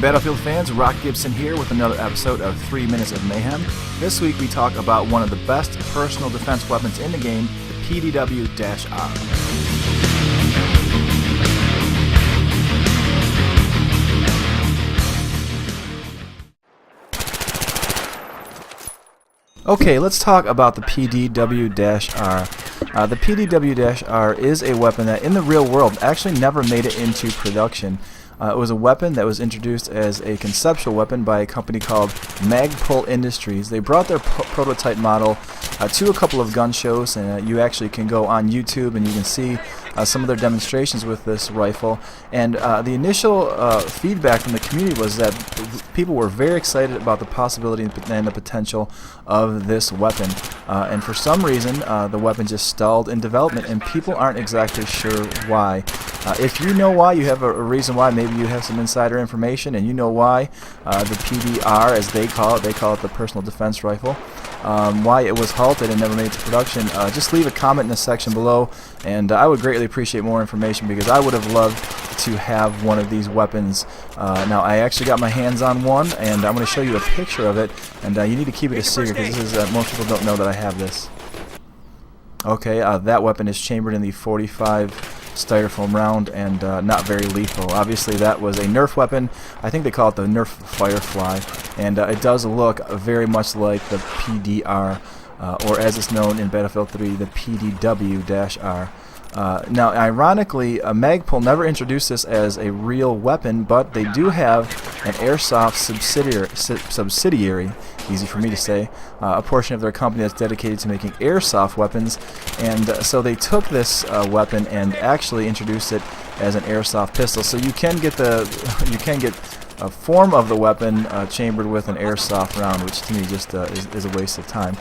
Battlefield fans, Rock Gibson here with another episode of 3 Minutes of Mayhem. This week we talk about one of the best personal defense weapons in the game, the PDW-R. Okay, let's talk about the PDW-R. The PDW-R is a weapon that in the real world actually never made it into production. It was a weapon that was introduced as a conceptual weapon by a company called Magpul Industries. They brought their prototype model to a couple of gun shows, and you actually can go on YouTube and you can see some of their demonstrations with this rifle. And the initial feedback from the community was that people were very excited about the possibility and the potential of this weapon. And for some reason, the weapon just stalled in development, and people aren't exactly sure why. If you know why, you have a reason why. Maybe you have some insider information and you know why the PDR, as they call it the personal defense rifle, why it was halted and never made it to production. Just leave a comment in the section below, and I would greatly appreciate more information, because I would have loved to have one of these weapons. Now, I actually got my hands on one, and I'm going to show you a picture of it, and you need to keep it a secret, because this is, most people don't know that I have this. Okay, that weapon is chambered in the 45 styrofoam round, and not very lethal. Obviously that was a Nerf weapon. I think they call it the Nerf Firefly, and it does look very much like the PDR, or as it's known in Battlefield 3, the PDW-R. Now, ironically, Magpul never introduced this as a real weapon, but they do have an airsoft subsidiary, easy for me to say, a portion of their company that's dedicated to making airsoft weapons, and so they took this weapon and actually introduced it as an airsoft pistol. So you can get a form of the weapon chambered with an airsoft round, which to me just is a waste of time.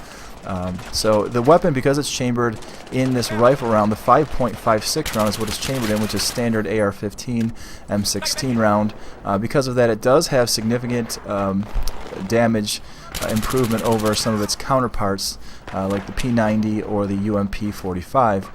So the weapon, because it's chambered in this rifle round, the 5.56 round is what it's chambered in, which is standard AR-15 M16 round. Because of that, it does have significant damage improvement over some of its counterparts, like the P90 or the UMP-45.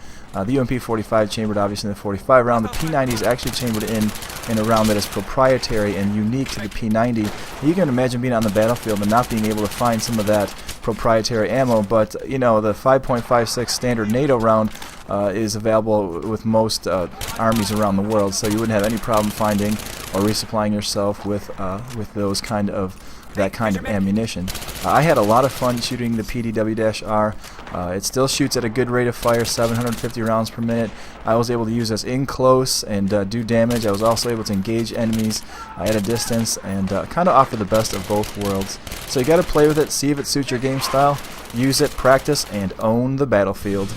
The UMP-45 chambered obviously in the 45 round. The P90 is actually chambered in a round that is proprietary and unique to the P90. You can imagine being on the battlefield and not being able to find some of that proprietary ammo, but you know, the 5.56 standard NATO round is available with most armies around the world, so you wouldn't have any problem finding or resupplying yourself with that kind of ammunition. I had a lot of fun shooting the PDW-R. It still shoots at a good rate of fire, 750 rounds per minute. I was able to use this in close and do damage. I was also able to engage enemies at a distance and kind of offer the best of both worlds. So you got to play with it, see if it suits your game style, use it, practice, and own the battlefield.